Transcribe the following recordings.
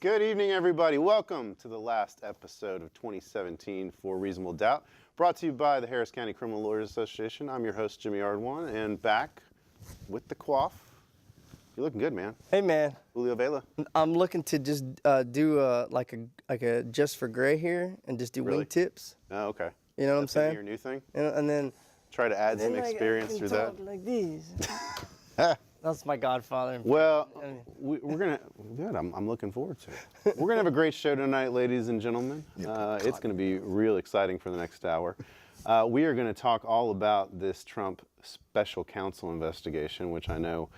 Good evening, everybody. Welcome to the last episode of 2017 for Reasonable Doubt, brought to you by the Harris County Criminal Lawyers Association. I'm your host, Jimmy Ardwan, and back with the quaff. You're looking good, man. Hey, man. Julio Vela. I'm looking to just do like a just for gray here and just do Really? wingtips. Oh, okay. You know what I'm That's gonna be saying? your new thing? And then Try to add some then experience I can through that. talk like these. That's my godfather. Well, we're gonna. Good. I'm looking forward to it. We're gonna have a great show tonight, ladies and gentlemen. It's gonna be real exciting for the next hour. We are gonna talk all about this Trump special counsel investigation, which I know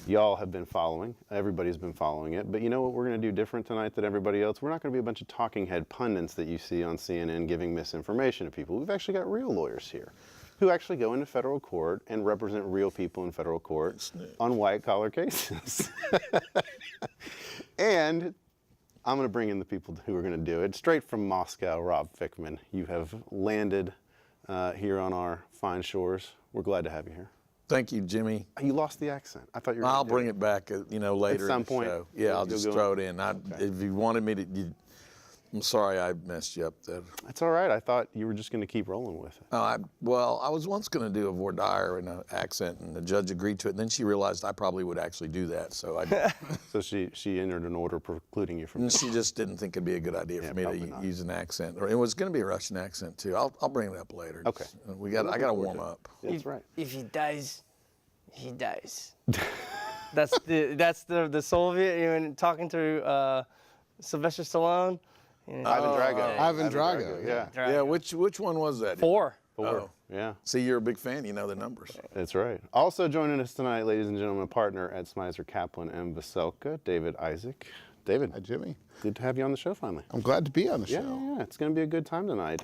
y'all have been following. Everybody's been following it. But you know what we're gonna do different tonight than everybody else? We're not gonna be a bunch of talking head pundits that you see on CNN giving misinformation to people. We've actually got real lawyers here who actually go into federal court and represent real people in federal court on white-collar cases. And I'm going to bring in the people who are going to do it. Straight from Moscow, Rob Fickman. You have landed here on our fine shores. We're glad to have you here. Thank you, Jimmy. You lost the accent. I thought you were I'll bring it back, later At some in the point. show. Yeah, I'll just throw it in. Okay. If you wanted me to, I'm sorry I messed you up there. That's all right. I thought you were just going to keep rolling with it. I was once going to do a voir dire in an accent, and the judge agreed to it. And then she realized I probably would actually do that, so I didn't. So she entered an order precluding you from. And she just didn't think it'd be a good idea for me to use an accent. Or it was going to be a Russian accent too. I'll bring it up later. Okay. I got to warm up. That's right. If he dies, he dies. that's the Soviet. You know, talking to Sylvester Stallone. Ivan Drago. Ivan Drago, Yeah. Yeah, which one was that? 4. Oh. Yeah. See, you're a big fan. You know the numbers. That's right. Also joining us tonight, ladies and gentlemen, a partner at Smizer Kaplan and Veselka, David Isaac. David. Hi, Jimmy. Good to have you on the show finally. I'm glad to be on the Yeah, show. it's going to be a good time tonight.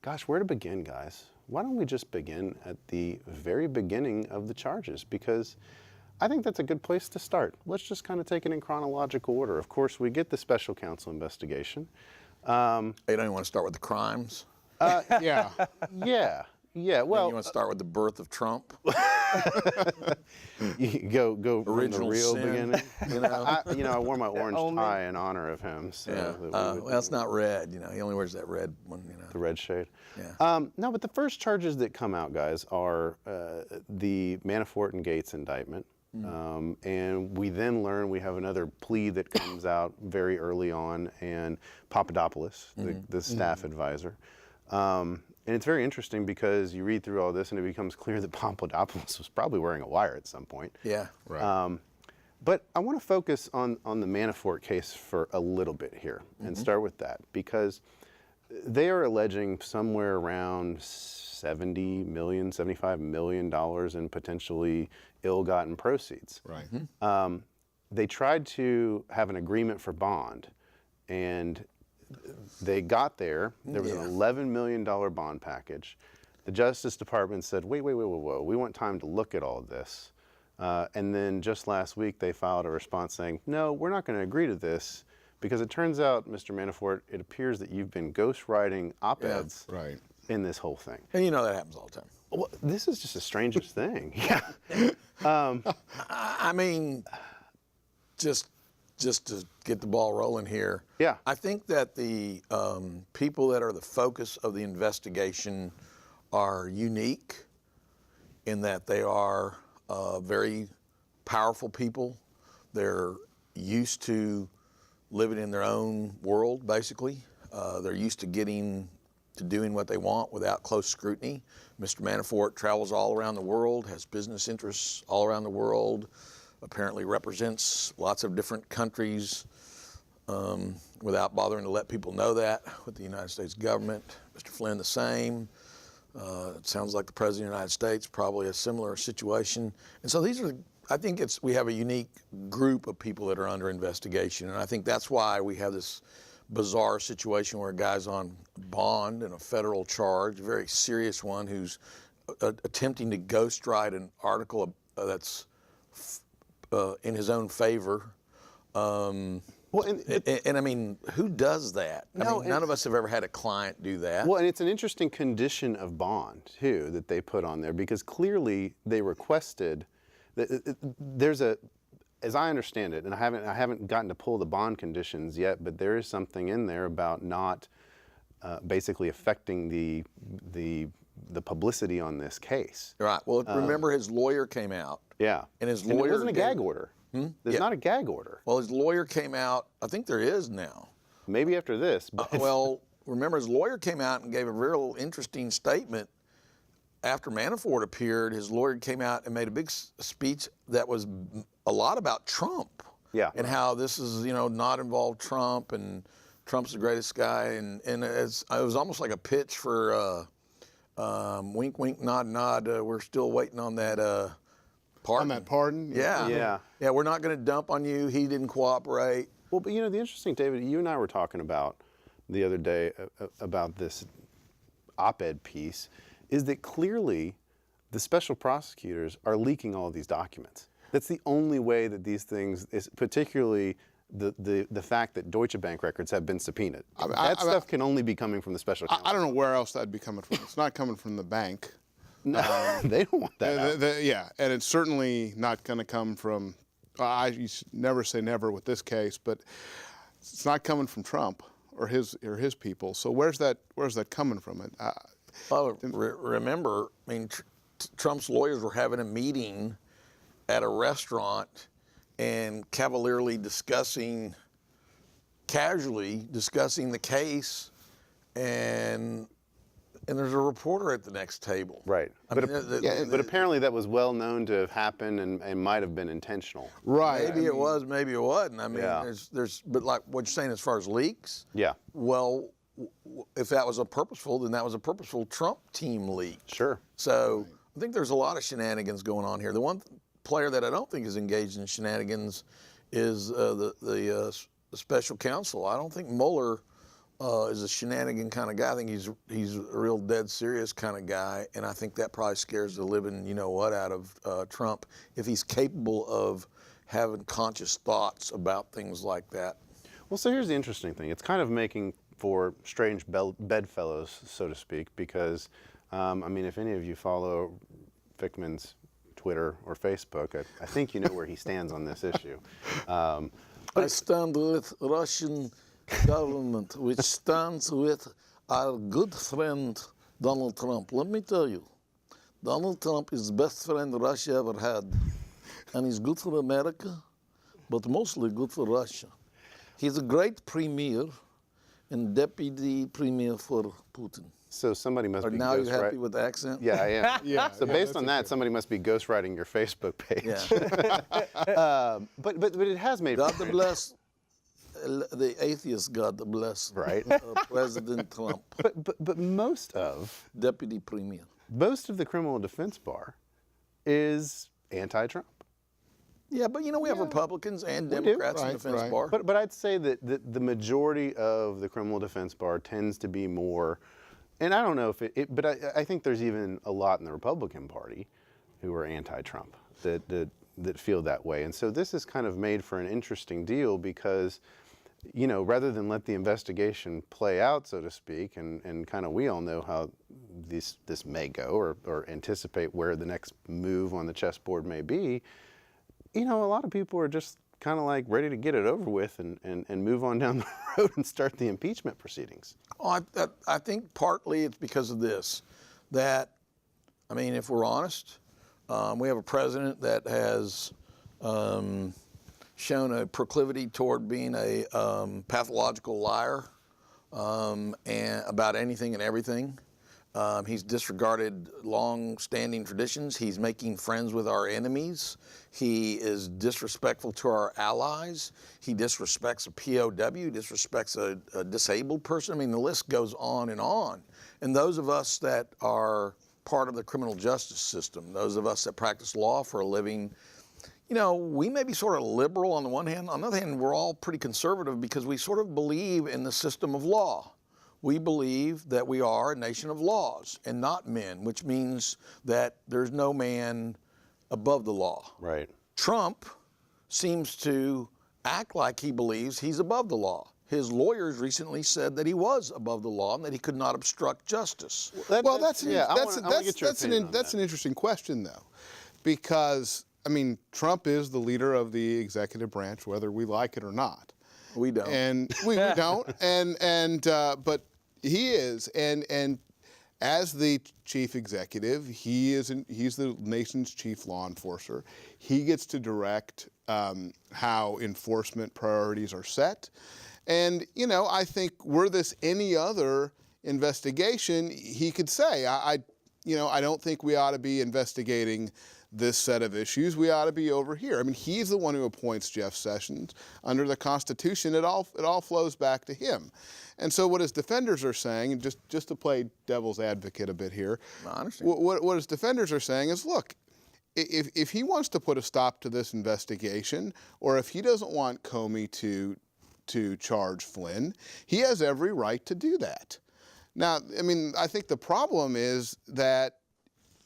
Gosh, where to begin, guys? Why don't we just begin at the very beginning of the charges? Because I think that's a good place to start. Let's just kind of take it in chronological order. Of course, we get the special counsel investigation. You don't even want to start with the crimes? Yeah. Yeah. Well, You want to start with the birth of Trump? you go from Original the real sin, beginning. you know? I wore my orange tie in honor of him. So Yeah. that It's not red. He only wears that red one. the red shade. Yeah. No, but the first charges that come out, guys, are the Manafort and Gates indictment. And we then learn we have another plea that comes out very early on, and Papadopoulos, the staff advisor. And it's very interesting because you read through all this and it becomes clear that Papadopoulos was probably wearing a wire at some point. Yeah. Right. But I want to focus on the Manafort case for a little bit here and start with that, because they are alleging somewhere around $70 million, $75 million in potentially ill-gotten proceeds. Right. They tried to have an agreement for bond, and they got there. There was an $11 million bond package. The Justice Department said, whoa, we want time to look at all of this. And then just last week, they filed a response saying, no, we're not going to agree to this, because it turns out, Mr. Manafort, it appears that you've been ghostwriting op-eds Right. in this whole thing. And that happens all the time. Well, this is just the strangest thing. Yeah. I mean, just to get the ball rolling here. Yeah. I think that the people that are the focus of the investigation are unique in that they are very powerful people. They're used to living in their own world, basically. They're used to doing what they want without close scrutiny. Mr. Manafort travels all around the world, has business interests all around the world, apparently represents lots of different countries without bothering to let people know that with the United States government. Mr. Flynn, the same. It sounds like the President of the United States, probably a similar situation. And so we have a unique group of people that are under investigation. And I think that's why we have this bizarre situation where a guy's on bond in a federal charge, a very serious one, who's attempting to ghostwrite an article that's in his own favor. And I mean, who does that? No, none of us have ever had a client do that. Well, and it's an interesting condition of bond, too, that they put on there, because clearly they requested, there's a as I understand it, and I haven't gotten to pull the bond conditions yet, but there is something in there about not basically affecting the publicity on this case. Right. Well, remember his lawyer came out. Yeah. And his it lawyer wasn't a gag gave- order. There's Yeah. not a gag order. Well, his lawyer came out. I think there is now. Maybe after this. But Well, remember his lawyer came out and gave a real interesting statement. After Manafort appeared, his lawyer came out and made a big speech that was a lot about Trump. Yeah. And how this is, not involve Trump and Trump's the greatest guy. And it was almost like a pitch for wink, wink, nod, nod. We're still waiting on that pardon. On that pardon? Yeah. Yeah. Yeah, we're not going to dump on you. He didn't cooperate. Well, but the interesting, David, you and I were talking about the other day about this op-ed piece, is that clearly the special prosecutors are leaking all of these documents. That's the only way that these things, is particularly the fact that Deutsche Bank records have been subpoenaed. That stuff can only be coming from the special counsel. I don't know where else that'd be coming from. It's not coming from the bank. No, they don't want that out. Yeah, and it's certainly not going to come from. You never say never with this case, but it's not coming from Trump or his people. So where's that coming from? Remember, Trump's lawyers were having a meeting at a restaurant and cavalierly casually discussing the case, and there's a reporter at the next table. Right. But apparently that was well known to have happened and might have been intentional. Right. Maybe it was, maybe it wasn't. Yeah. But like what you're saying as far as leaks, Yeah. well, if that was a purposeful, then that was a purposeful Trump team leak. Sure. So I think there's a lot of shenanigans going on here. The one player that I don't think is engaged in shenanigans is the special counsel. I don't think Mueller is a shenanigan kind of guy. I think he's a real dead serious kind of guy, and I think that probably scares the living out of Trump if he's capable of having conscious thoughts about things like that. Well, so here's the interesting thing. It's kind of making for strange bedfellows, so to speak, because, if any of you follow Fickman's Twitter or Facebook, I think you know where he stands on this issue. I stand with Russian government, which stands with our good friend Donald Trump. Let me tell you, Donald Trump is the best friend Russia ever had. And he's good for America, but mostly good for Russia. He's a great premier and deputy premier for Putin. So somebody must be Now you ghostwriting. happy with the accent? Yeah, I am. Yeah, So yeah, based that's on that, somebody must be ghostwriting your Facebook page. Yeah. But it has made God bless the atheist. God bless. Right. President Trump, But most of deputy premier. the criminal defense bar is anti-Trump. Yeah, but we have Republicans and do. Democrats in Right, the defense right. bar. But I'd say that the majority of the criminal defense bar tends to be more, and I don't know if but I think there's even a lot in the Republican Party who are anti-Trump that feel that way. And so this is kind of made for an interesting deal because, rather than let the investigation play out, so to speak, and kind of we all know how this may go or anticipate where the next move on the chessboard may be, a lot of people are just kind of like ready to get it over with and move on down the road and start the impeachment proceedings. Oh, I think partly it's because of this, that, if we're honest, we have a president that has shown a proclivity toward being a pathological liar and about anything and everything. He's disregarded long-standing traditions. He's making friends with our enemies. He is disrespectful to our allies. He disrespects a POW, disrespects a disabled person. The list goes on. And those of us that are part of the criminal justice system, those of us that practice law for a living, we may be sort of liberal on the one hand. On the other hand, we're all pretty conservative because we sort of believe in the system of law. We believe that we are a nation of laws and not men, which means that there's no man above the law. Right. Trump seems to act like he believes he's above the law. His lawyers recently said that he was above the law and that he could not obstruct justice. Well, that's I wanna get your opinion on an interesting question, though, because I mean, Trump is the leader of the executive branch, whether we like it or not. We don't. And we don't. But he is. And as the chief executive, he's the nation's chief law enforcer. He gets to direct how enforcement priorities are set. And, you know, I think were this any other investigation, he could say, I don't think we ought to be investigating this set of issues. We ought to be over here. I mean, he's the one who appoints Jeff Sessions. Under the Constitution, it all flows back to him. And so what his defenders are saying, and just to play devil's advocate a bit here, I understand. what his defenders are saying is, look, if he wants to put a stop to this investigation, or if he doesn't want Comey to charge Flynn, he has every right to do that. Now, I mean, I think the problem is that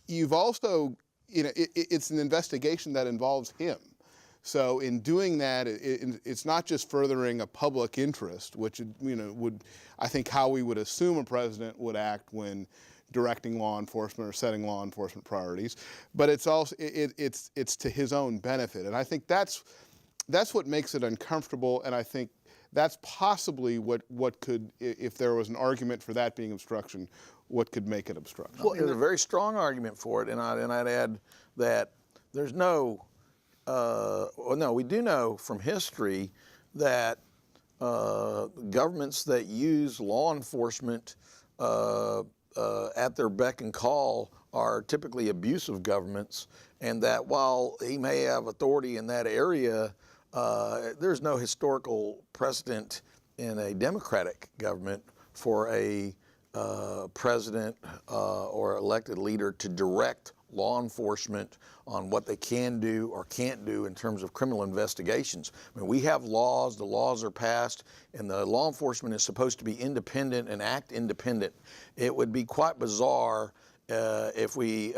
you've also, you know, it's an investigation that involves him. So in doing that, it's not just furthering a public interest, which, you know, would, I think, how we would assume a president would act when directing law enforcement or setting law enforcement priorities, but it's also it's to his own benefit, and I think that's what makes it uncomfortable, and I think that's possibly what could, if there was an argument for that being obstruction, what could make it obstruction. Well, there's a very strong argument for it, and I'd add that there's no, we do know from history that governments that use law enforcement at their beck and call are typically abusive governments, and that while he may have authority in that area, there's no historical precedent in a democratic government for a president or elected leader to direct law enforcement on what they can do or can't do in terms of criminal investigations. I mean, we have laws, the laws are passed, and the law enforcement is supposed to be independent and act independent. It would be quite bizarre if we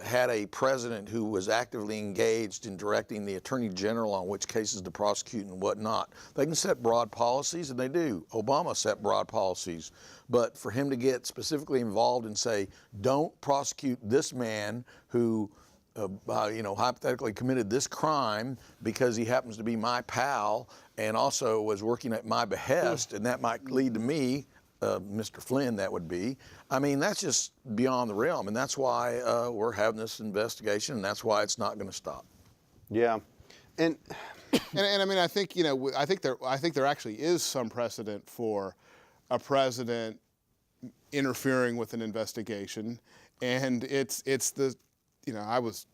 had a president who was actively engaged in directing the attorney general on which cases to prosecute and whatnot. They can set broad policies, and they do. Obama set broad policies. But for him to get specifically involved and say, don't prosecute this man who hypothetically committed this crime because he happens to be my pal and also was working at my behest, and that might lead to me, Mr. Flynn, that would be. I mean, that's just beyond the realm, and that's why we're having this investigation, and that's why it's not going to stop. Yeah, and I mean, I think, you know, I think there actually is some precedent for a president interfering with an investigation, and it's the, you know, I was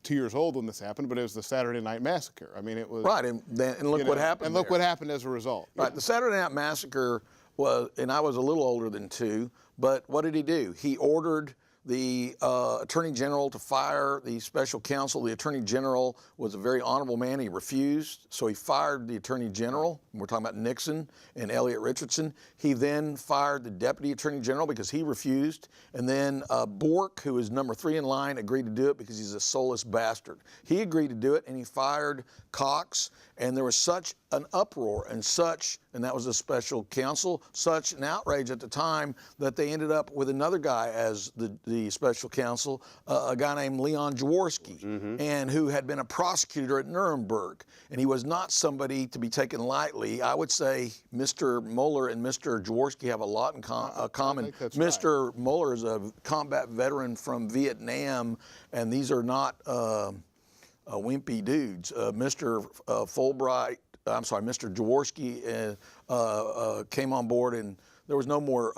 2 years old when this happened, but it was the Saturday Night Massacre. I mean, it was right, and look what happened. And look what happened as a result. Right, the Saturday Night Massacre was, and I was a little older than 2, but what did he do? He ordered the Attorney General to fire the special counsel. The Attorney General was a very honorable man. He refused, so he fired the Attorney General. We're talking about Nixon and Elliot Richardson. He then fired the Deputy Attorney General because he refused. And then Bork, who is number 3 in line, agreed to do it because he's a soulless bastard. He agreed to do it, and he fired Cox. And there was such an uproar and that was a special counsel, such an outrage at the time that they ended up with another guy as the special counsel, a guy named Leon Jaworski, and who had been a prosecutor at Nuremberg. And he was not somebody to be taken lightly. I would say Mr. Mueller and Mr. Jaworski have a lot in common. Mr. Mueller is a combat veteran from Vietnam, and these are not wimpy dudes. Mr. Mr. Jaworski came on board, and there was no more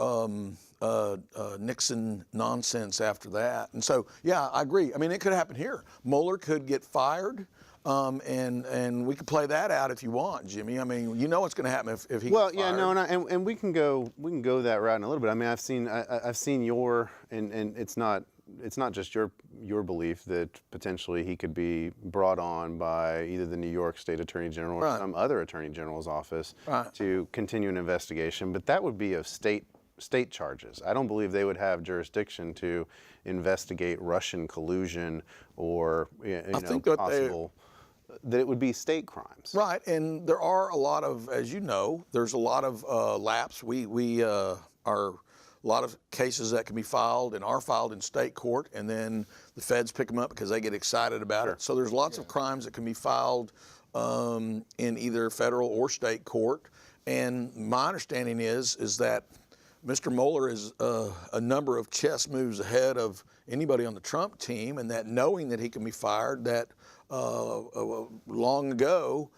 Nixon nonsense after that. And so, yeah, I agree. I mean, it could happen here. Mueller could get fired, and we could play that out if you want, Jimmy. I mean, you know what's going to happen if he gets fired. and we can go that route in a little bit. I mean, I've seen your, and it's not just your belief that potentially he could be brought on by either the New York State Attorney General or some other Attorney General's office to continue an investigation, but that would be of state charges. I don't believe they would have jurisdiction to investigate Russian collusion or possible that it would be state crimes. Right, and there are a lot of, as you know, there's a lot of lapse. We are a lot of cases that can be filed and are filed in state court, and then the feds pick them up because they get excited about it. So there's lots of crimes that can be filed in either federal or state court. And my understanding is that Mr. Mueller is a number of chess moves ahead of anybody on the Trump team, and that knowing that he can be fired, that long ago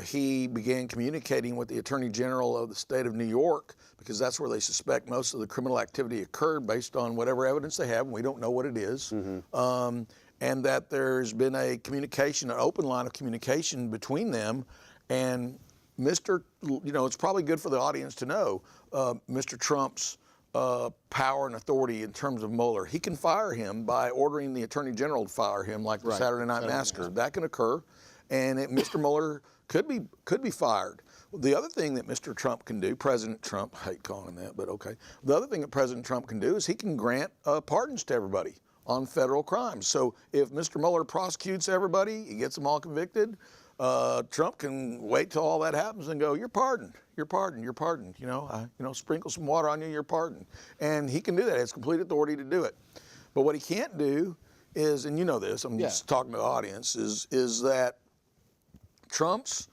he began communicating with the Attorney General of the state of New York, because that's where they suspect most of the criminal activity occurred based on whatever evidence they have, and we don't know what it is. And that there's been a communication, an open line of communication between them. And it's probably good for the audience to know Mr. Trump's power and authority in terms of Mueller. He can fire him by ordering the Attorney General to fire him, like the Saturday Night Massacre. That can occur, and Mr. Mueller could be fired. The other thing that Mr. Trump can do, President Trump, I hate calling him that, but okay. The other thing that President Trump can do is he can grant pardons to everybody on federal crimes. So if Mr. Mueller prosecutes everybody, he gets them all convicted, Trump can wait till all that happens and go, "You're pardoned. You're pardoned. You're pardoned. Sprinkle some water on you. You're pardoned." And he can do that. He has complete authority to do it. But what he can't do is, and you know this, I'm just talking to the audience, is that Trump's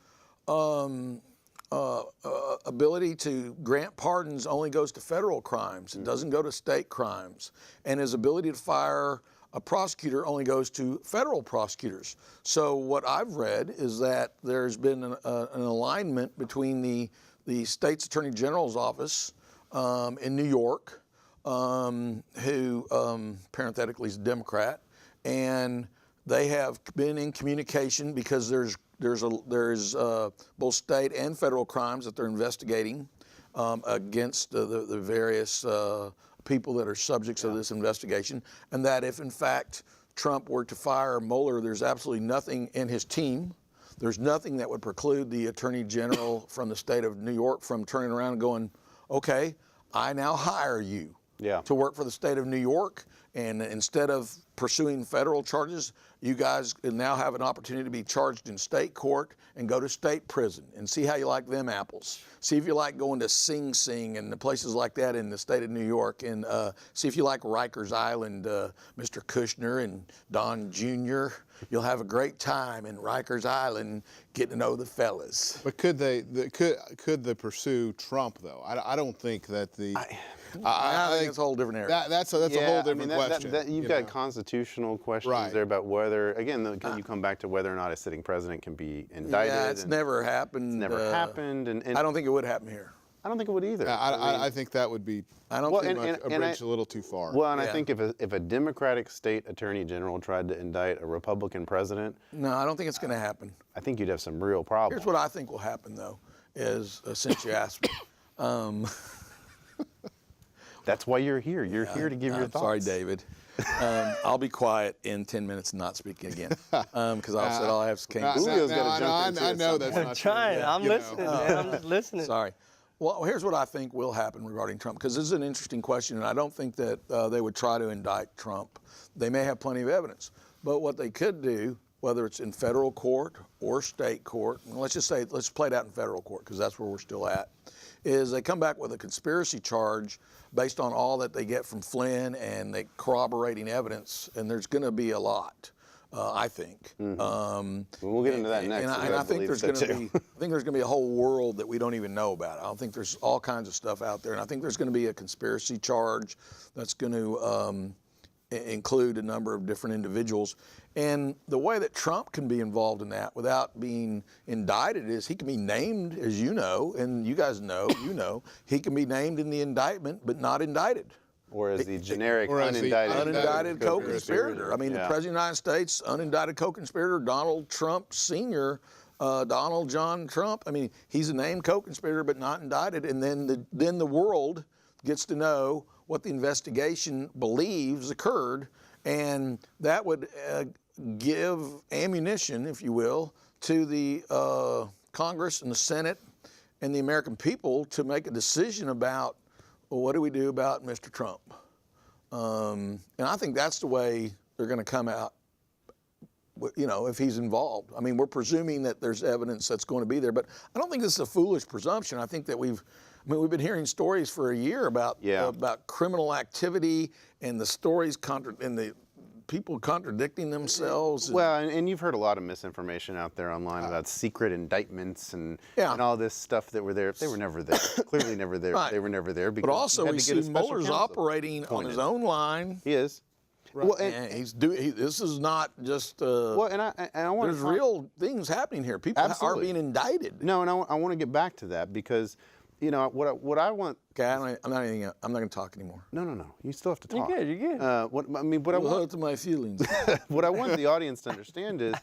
ability to grant pardons only goes to federal crimes. It doesn't go to state crimes. And his ability to fire a prosecutor only goes to federal prosecutors. So what I've read is that there's been an alignment between the state's Attorney General's office in New York, who parenthetically is a Democrat, and they have been in communication because there's both state and federal crimes that they're investigating against the various people that are subjects of this investigation, and that if in fact Trump were to fire Mueller, there's absolutely nothing in his team. There's nothing that would preclude the Attorney General from the state of New York from turning around and going, "Okay, I now hire you to work for the state of New York, and instead of pursuing federal charges, you guys now have an opportunity to be charged in state court and go to state prison and see how you like them apples. See if you like going to Sing Sing and the places like that in the state of New York, and see if you like Rikers Island, Mr. Kushner and Don Jr. You'll have a great time in Rikers Island getting to know the fellas." But could they pursue Trump though? I don't think that the. I think it's a whole different area. That's a whole different question. You've got constitutional questions there about whether, again, you come back to whether or not a sitting president can be indicted. Yeah, it's never happened. It's never happened. And I don't think it would happen here. I don't think it would either. I think that would be a bridge a little too far. Well, and I think if a Democratic state attorney general tried to indict a Republican president. No, I don't think it's going to happen. I think you'd have some real problems. Here's what I think will happen, though, is since you asked me. That's why you're here. You're here to give your thoughts. Sorry, David. I'll be quiet in 10 minutes and not speak again, because I said all I have is King. Julio's got to jump in. I know that's not true. I'm listening, man. I'm just listening. Sorry. Well, here's what I think will happen regarding Trump, because this is an interesting question, and I don't think that they would try to indict Trump. They may have plenty of evidence, but what they could do, whether it's in federal court or state court, and let's play it out in federal court, because that's where we're still at, is they come back with a conspiracy charge based on all that they get from Flynn and the corroborating evidence, and there's going to be a lot, I think. We'll get into that next. And I think there's going to be a whole world that we don't even know about. I don't think there's all kinds of stuff out there, and I think there's going to be a conspiracy charge that's going to include a number of different individuals. And the way that Trump can be involved in that without being indicted is he can be named, as you know, and you guys know, he can be named in the indictment but not indicted. Or as the generic unindicted co-conspirator. I mean, the President of the United States, unindicted co-conspirator, Donald Trump Sr., Donald John Trump. I mean, he's a named co-conspirator but not indicted, and then the world gets to know what the investigation believes occurred, and that would give ammunition, if you will, to the Congress and the Senate and the American people to make a decision about, well, what do we do about Mr. Trump? And I think that's the way they're going to come out, if he's involved. I mean, we're presuming that there's evidence that's going to be there, but I don't think this is a foolish presumption. I think that I mean, we've been hearing stories for a year about criminal activity and the stories and the people contradicting themselves. Well, and you've heard a lot of misinformation out there online about secret indictments and all this stuff that were there. They were never there. Clearly never there. Right. They were never there because But also, you had we to get a see special Mueller's counsel operating on his appointed. own line. He is. Right. Well, And this is not just. well, and I want there's real things happening here. People are being indicted. No, and I want to get back to that because, what I want. Okay, I'm not going to talk anymore. No. You still have to talk. You're good. You're good. What I want. Hurt my feelings. What I want the audience to understand is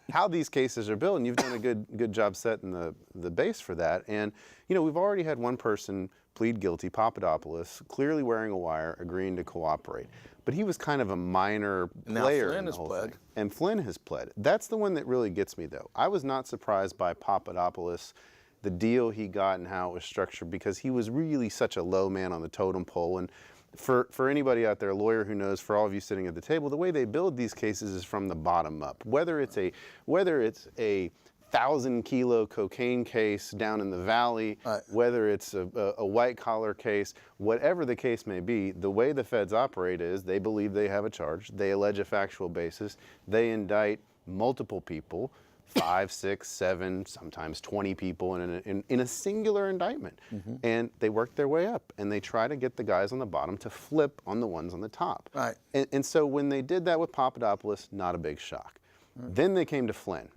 how these cases are built, and you've done a good job setting the base for that. And we've already had one person plead guilty, Papadopoulos, clearly wearing a wire, agreeing to cooperate. But he was kind of a minor player in the whole thing. And Flynn has pled. That's the one that really gets me, though. I was not surprised by Papadopoulos, the deal he got and how it was structured, because he was really such a low man on the totem pole. And for anybody out there, a lawyer who knows, for all of you sitting at the table, the way they build these cases is from the bottom up. Whether it's a 1,000-kilo cocaine case down in the valley, whether it's a white-collar case, whatever the case may be, the way the feds operate is they believe they have a charge, they allege a factual basis, they indict multiple people, 5, 6, 7, sometimes 20 people in a singular indictment. And they work their way up, and they try to get the guys on the bottom to flip on the ones on the top. Right. And so when they did that with Papadopoulos, not a big shock. Then they came to Flynn.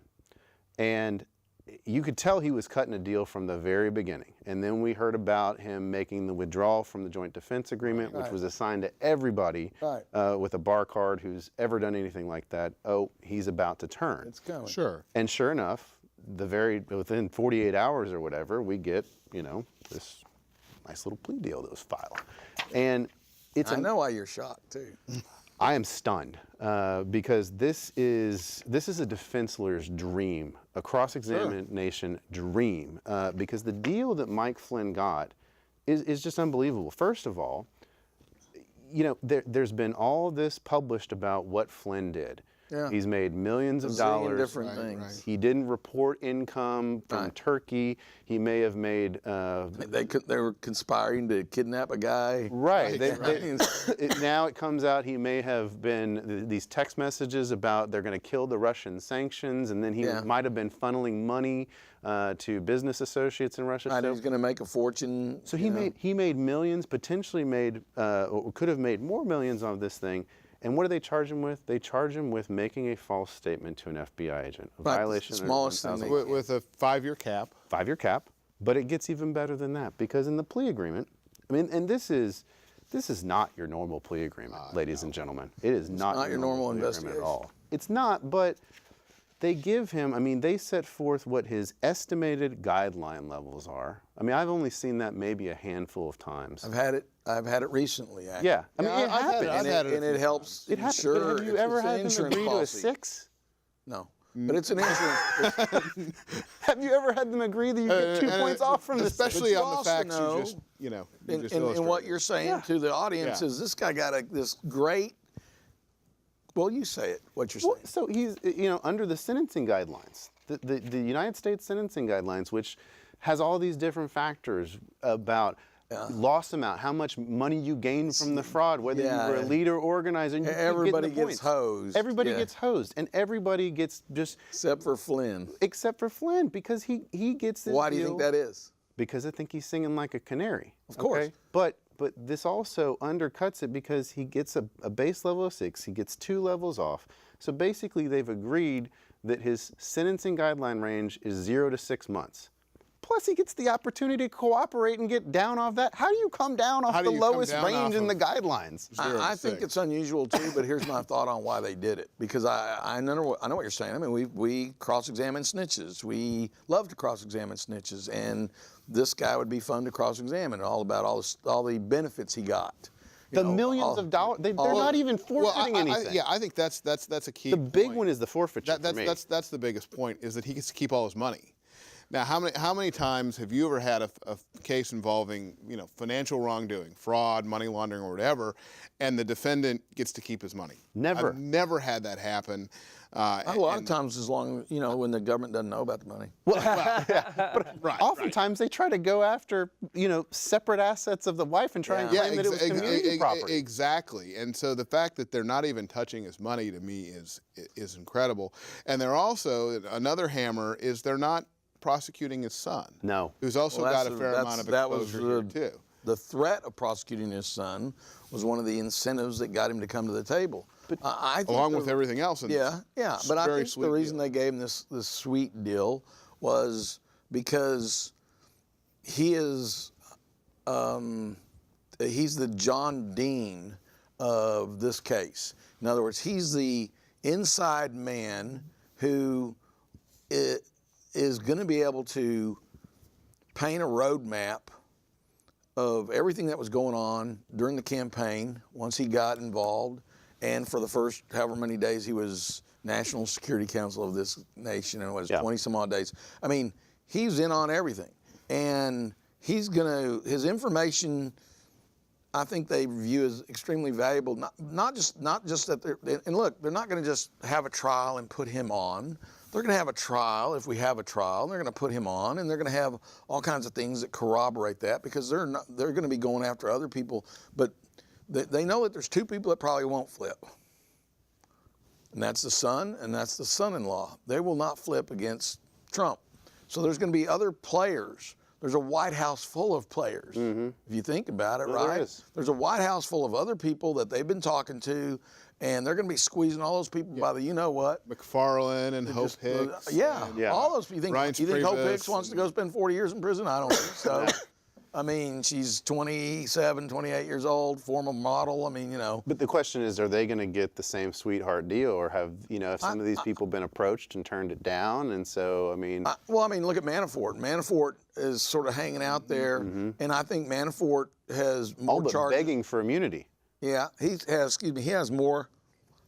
And you could tell he was cutting a deal from the very beginning. And then we heard about him making the withdrawal from the Joint Defense Agreement, which was assigned to everybody with a bar card who's ever done anything like that. Oh, he's about to turn. It's coming. Sure. And sure enough, within 48 hours or whatever, we get, this nice little plea deal that was filed. And I know why you're shocked, too. I am stunned because this is a defense lawyer's dream, a cross-examination dream, because the deal that Mike Flynn got is just unbelievable. First of all, there's been all this published about what Flynn did. Yeah. He's made millions of dollars. Different things. He didn't report income from Turkey. He may have made. They were conspiring to kidnap a guy. Right. Now it comes out he may have been these text messages about they're going to kill the Russian sanctions, and then he might have been funneling money to business associates in Russia. Right, he's going to make a fortune. So he made millions, potentially made, or could have made more millions on this thing. And what do they charge him with? They charge him with making a false statement to an FBI agent. A violation the smallest of thing With a 5-year cap. 5-year cap. But it gets even better than that, because in the plea agreement, and this is not your normal plea agreement, ladies and gentlemen. It is not your normal plea agreement investigation at all. It's not, but they give him, they set forth what his estimated guideline levels are. I've only seen that maybe a handful of times. I've had it recently, actually. Yeah, it happens. I've had it. And it helps. It happens. Sure, But have you ever had them agree to a 6? No. But it's an insurance. Have you ever had them agree that you get 2 points off from this? Especially But on the also facts know- you just, you just and what illustrated. you're saying to the audience is this guy got this great. Well, you say it. What you're saying. Well, so he's, under the sentencing guidelines, the United States sentencing guidelines, which has all these different factors about loss amount, how much money you gain from the fraud, whether you were a leader or organizer. And Everybody you get the gets points. hosed. Everybody gets hosed, and everybody gets just Except for Flynn. except for Flynn, because he gets this Why do you deal think that is? Because I think he's singing like a canary. Of course. Okay? But this also undercuts it because he gets a base level of 6. He gets 2 levels off. So basically, they've agreed that his sentencing guideline range is 0 to 6 months. Plus, he gets the opportunity to cooperate and get down off that. How do you come down off the lowest range in the guidelines? I think it's unusual too, but here's my thought on why they did it. Because I know what you're saying. We cross-examine snitches. We love to cross-examine snitches, and this guy would be fun to cross-examine, all about all the benefits he got. The millions of dollars, they're not even forfeiting anything. I think that's a key. The big one is the forfeiture for me. That's the biggest point, is that he gets to keep all his money. Now, how many times have you ever had a case involving, financial wrongdoing, fraud, money laundering, or whatever, and the defendant gets to keep his money? Never. I've never had that happen. A lot of times, as long when the government doesn't know about the money. Right. Oftentimes they try to go after, separate assets of the wife and try and claim that it was community property. Exactly. And so the fact that they're not even touching his money to me is incredible. And they're also, another hammer is they're not prosecuting his son. No. Who's also got a fair amount of exposure here too. The threat of prosecuting his son was one of the incentives that got him to come to the table. I think Along with everything else. Yeah. But I think the reason they gave him this sweet deal was because he is he's the John Dean of this case. In other words, he's the inside man who is going to be able to paint a roadmap of everything that was going on during the campaign once he got involved, and for the first however many days he was National Security Council of this nation, and it was 20 some odd days. I mean, he's in on everything, and his information, I think they view as extremely valuable. Not just that and look, they're not going to just have a trial and put him on. They're going to have a trial if we have a trial. And they're going to put him on, and they're going to have all kinds of things that corroborate that, because they're going to be going after other people. But they know that there's two people that probably won't flip, and that's the son and that's the son-in-law. They will not flip against Trump. So there's going to be other players. There's a White House full of players, if you think about it, right? There's a White House full of other people that they've been talking to, and they're going to be squeezing all those people by the you-know-what. McFarlane and Hope Hicks. All those people. You think Hope Hicks wants to go spend 40 years in prison? I don't think so. I mean, she's 27, 28 years old, former model. I mean, But the question is, are they going to get the same sweetheart deal, or have some of these people been approached and turned it down? And so, I mean, look at Manafort. Manafort is sort of hanging out there, and I think Manafort has more all but charges. begging for immunity. Yeah, he has more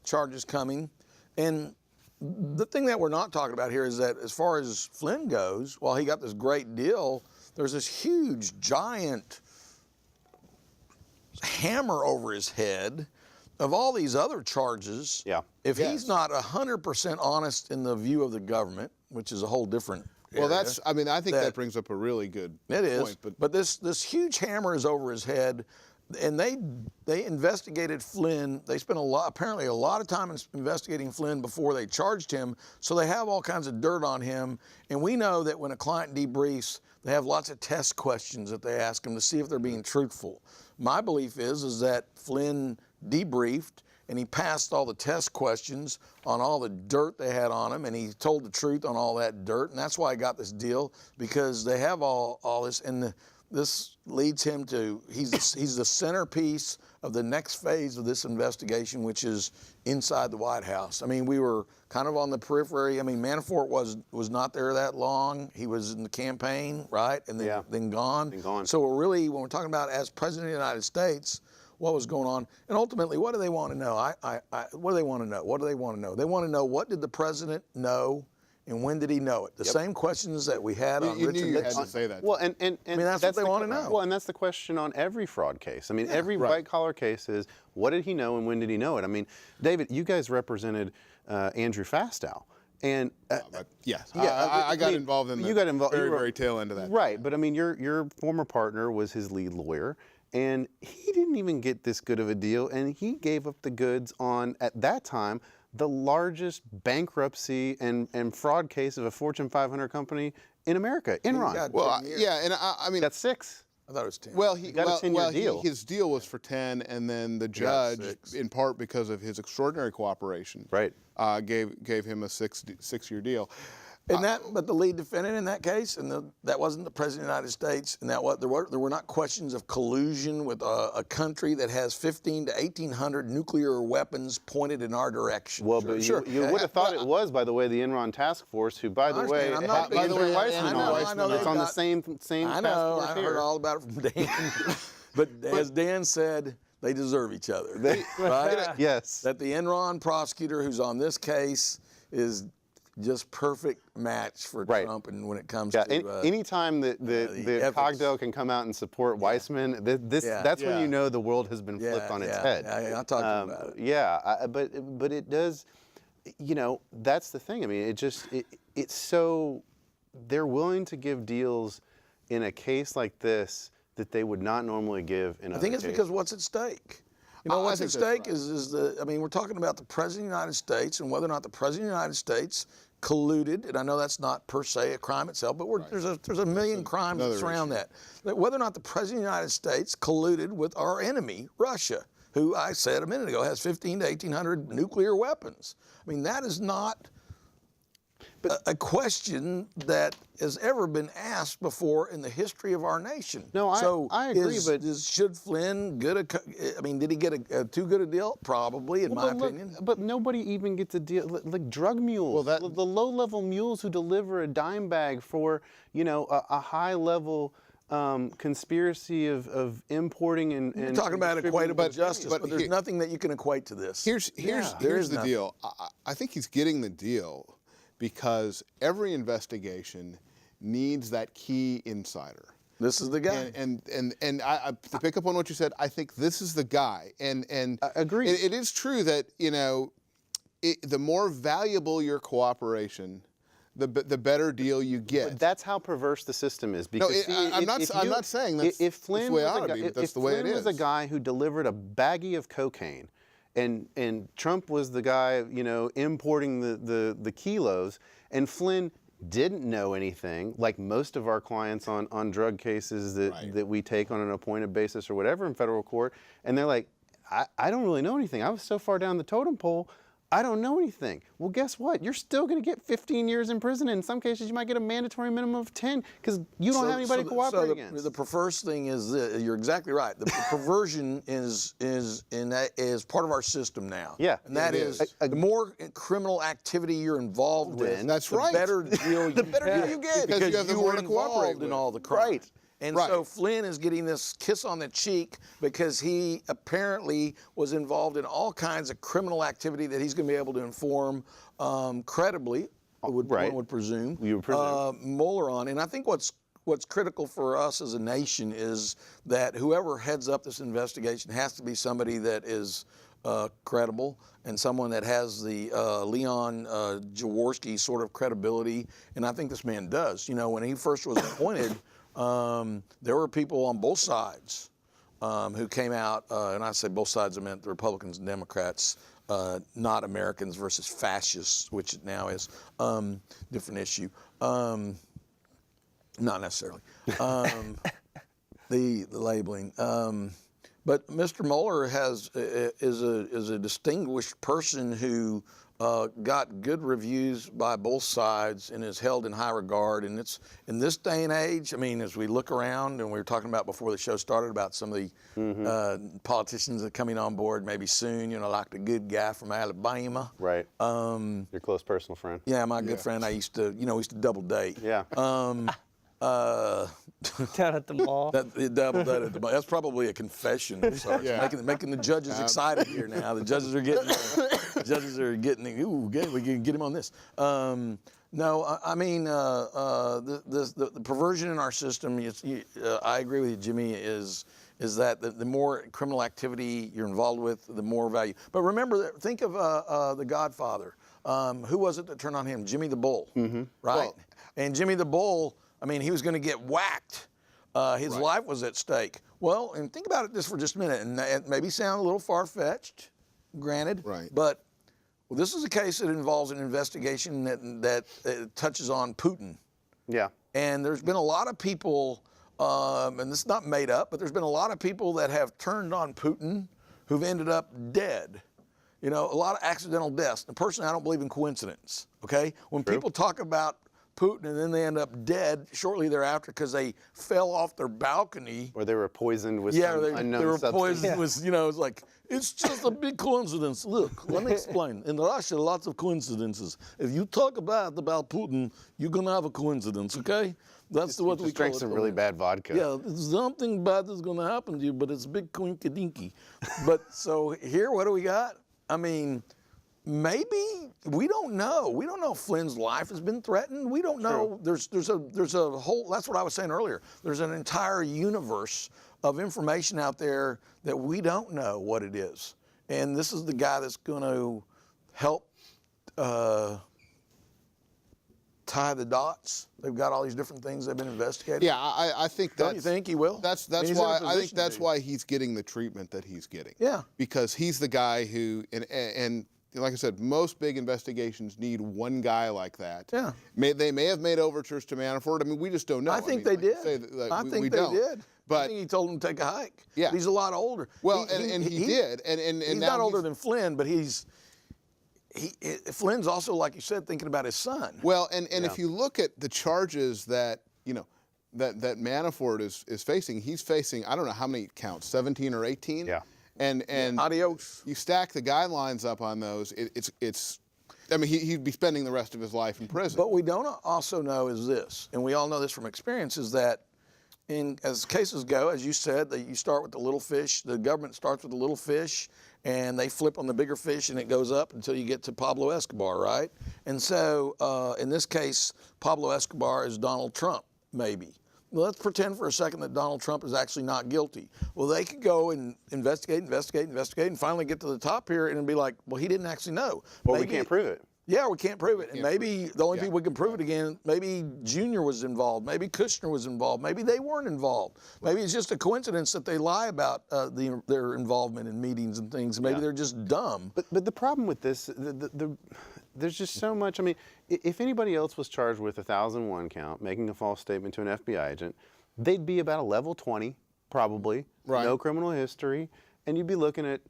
charges coming. And the thing that we're not talking about here is that as far as Flynn goes, while he got this great deal, there's this huge, giant hammer over his head of all these other charges. Yeah. If he's not 100% honest in the view of the government, which is a whole different area, I think that brings up a really good point. But this huge hammer is over his head, and they investigated Flynn. They spent apparently a lot of time investigating Flynn before they charged him, so they have all kinds of dirt on him. And we know that when a client debriefs, they have lots of test questions that they ask them to see if they're being truthful. My belief is that Flynn debriefed, and he passed all the test questions on all the dirt they had on him, and he told the truth on all that dirt, and that's why I got this deal, because they have all this, and this leads him to, he's the centerpiece of the next phase of this investigation, which is inside the White House. I mean, we were kind of on the periphery. I mean, Manafort was not there that long. He was in the campaign, right? And then gone. So we're really, when we're talking about as President of the United States, what was going on, and ultimately, what do they want to know? What do they want to know? What do they want to know? They want to know, what did the president know, and when did he know it? The same questions that we had on Richard Nixon. Nixon. Had to say that. Well, and that's what they want to know. Well, and that's the question on every fraud case. I mean, every white-collar case is, what did he know and when did he know it? I mean, David, you guys represented Andrew Fastow. And I got involved in the very tail end of that. Right, but I mean, your former partner was his lead lawyer, and he didn't even get this good of a deal, and he gave up the goods on, at that time, the largest bankruptcy and fraud case of a Fortune 500 company in America, Enron. I mean, that's 6. I thought it was 10. Well, he got a 10-year deal. His deal was for 10, and then the judge, in part because of his extraordinary cooperation, gave him a 6-year deal. And but the lead defendant in that case, and that wasn't the President of the United States, and there were not questions of collusion with a country that has 1,500 to 1,800 nuclear weapons pointed in our direction. Well, but you would have thought it was, by the way, the Enron task force, who, by the way, it's on the same I know. I heard all about it from Dan. But as Dan said, they deserve each other, right? Yes. That the Enron prosecutor who's on this case is just perfect match for Right. Trump. And when it comes Yeah, to anytime that ethics. Cogdell can come out and support Weissman, that's when Yeah. you know the world has been flipped on its head. Yeah, I'll talk to you about it. Yeah, but it does, that's the thing. I mean, it's so, they're willing to give deals in a case like this that they would not normally give in I other think it's cases. because what's at stake. I What's think at that's stake is we're talking about the President of the United States and whether or not the President of the United States colluded, and I know that's not per se a crime itself, but there's a million crimes that another surround issue. that. Whether or not the President of the United States colluded with our enemy, Russia, who I said a minute ago has 15 to 1,800 nuclear weapons. I mean, that is not a question that has ever been asked before in the history of our nation. No, I agree, but should Flynn did he get a too good a deal? Probably, in my But look, opinion. but nobody even gets a deal like drug mules. Well, the low-level mules who deliver a dime bag for a high-level conspiracy of importing and You're talking about distributing- equatable justice, but but there's here- nothing that you can equate to this. Here's there is the nothing. deal. I think he's getting the deal because every investigation needs that key insider. This is the guy. And I to pick up on what you said, I think this is the guy. And Agreed. It is true that the more valuable your cooperation, the better deal you get. But that's how perverse the system is. Because I'm not saying that's if the Flynn way it was ought a to guy, be, but that's if the way it Flynn was a is. guy who delivered a baggie of cocaine, and Trump was the guy importing the kilos, and Flynn didn't know anything, like most of our clients on drug cases that we take on an appointed basis or whatever in federal court, and they're like, I don't really know anything. I was so far down the totem pole, I don't know anything. Well, guess what? You're still going to get 15 years in prison. And in some cases, you might get a mandatory minimum of 10 because you don't have anybody to cooperate against. The perverse thing is this, you're exactly right. The perversion is part of our system now. Yeah. And that It is, is. the more criminal activity you're involved with, That's the right. better deal you The better deal you get. Because you have the you more were to cooperate involved in with. all the crime. Right. And Right. so Flynn is getting this kiss on the cheek because he apparently was involved in all kinds of criminal activity that he's going to be able to inform credibly, one would presume, You would presume. Mueller on. And I think what's critical for us as a nation is that whoever heads up this investigation has to be somebody that is credible and someone that has the Leon Jaworski sort of credibility. And I think this man does. When he first was appointed, there were people on both sides who came out, and I say both sides, I meant the Republicans and Democrats, not Americans versus fascists, which it now is, different issue. Not necessarily. The labeling. But Mr. Mueller is a distinguished person who got good reviews by both sides and is held in high regard. And it's in this day and age, I mean, as we look around, and we were talking about before the show started about some of the politicians that are coming on board maybe soon, like the good guy from Alabama. Right. Your close personal friend. Yeah, my good friend. I used to double date. Yeah. Down at the mall. That's probably a confession. Sorry. Yeah. Making the judges excited here now. The judges are getting. Ooh, we can get him on this. No, I mean the perversion in our system. I agree with you, Jimmy. Is that the more criminal activity you're involved with, the more value. But remember, think of The Godfather. Who was it that turned on him? Jimmy the Bull, right? Well, and Jimmy the Bull, I mean, he was going to get whacked. His life was at stake. Well, and think about it just for just a minute, and it maybe sound a little far-fetched, granted. Right. But this is a case that involves an investigation that touches on Putin. Yeah. And there's been a lot of people, and this is not made up, but there's been a lot of people that have turned on Putin who've ended up dead. A lot of accidental deaths. And personally, I don't believe in coincidence, okay? When people talk about Putin and then they end up dead shortly thereafter because they fell off their balcony. Or they were poisoned with Yeah, some they unknown were substance. poisoned with, it's like, it's just a big coincidence. Look, let me explain. In Russia, lots of coincidences. If you talk about Putin, you're going to have a coincidence, okay? That's what we Just call drank it some over really here. bad vodka. Yeah, something bad is going to happen to you, but it's a big coinkydinky. But so here, what do we got? I mean, maybe we don't know. We don't know if Flynn's life has been threatened. We don't know. There's a whole. That's what I was saying earlier. There's an entire universe of information out there that we don't know what it is. And this is the guy that's going to help tie the dots. They've got all these different things they've been investigating. Yeah, I think that's. Don't you think he will? That's I mean, he's in a why I think position that's to. why he's getting the treatment that he's getting. Yeah. Because he's the guy who and like I said, most big investigations need one guy like that. Yeah. They may have made overtures to Manafort. I mean, we just don't know. I think mean, they like you did. say that, I we think they don't. did. I But think he told him to take a hike. Yeah. He's a lot older. well, and he did, and He's now not older than Flynn, but Flynn's also, like you said, thinking about his son. Well, and if you look at the charges that that Manafort is facing, he's facing, I don't know how many counts, 17 or 18. Yeah. And Adios. you stack the guidelines up on those, it's. I mean, he'd be spending the rest of his life in prison. But we don't also know is this, and we all know this from experience, is that as cases go, as you said, that you start with the little fish. The government starts with the little fish, and they flip on the bigger fish, and it goes up until you get to Pablo Escobar, right? And so, in this case, Pablo Escobar is Donald Trump, maybe. Well, let's pretend for a second that Donald Trump is actually not guilty. Well, they could go and investigate, and finally get to the top here, and be like, well, he didn't actually know. Well, Maybe we can't prove it. Yeah, we can't prove it. And maybe the only people we can prove it again, maybe Junior was involved, maybe Kushner was involved, maybe they weren't involved. Maybe it's just a coincidence that they lie about their involvement in meetings and things. Maybe they're just dumb. But the problem with this, there's just so much. I mean, if anybody else was charged with a 1001 count, making a false statement to an FBI agent, they'd be about a level 20, probably, Right. no criminal history, and you'd be looking at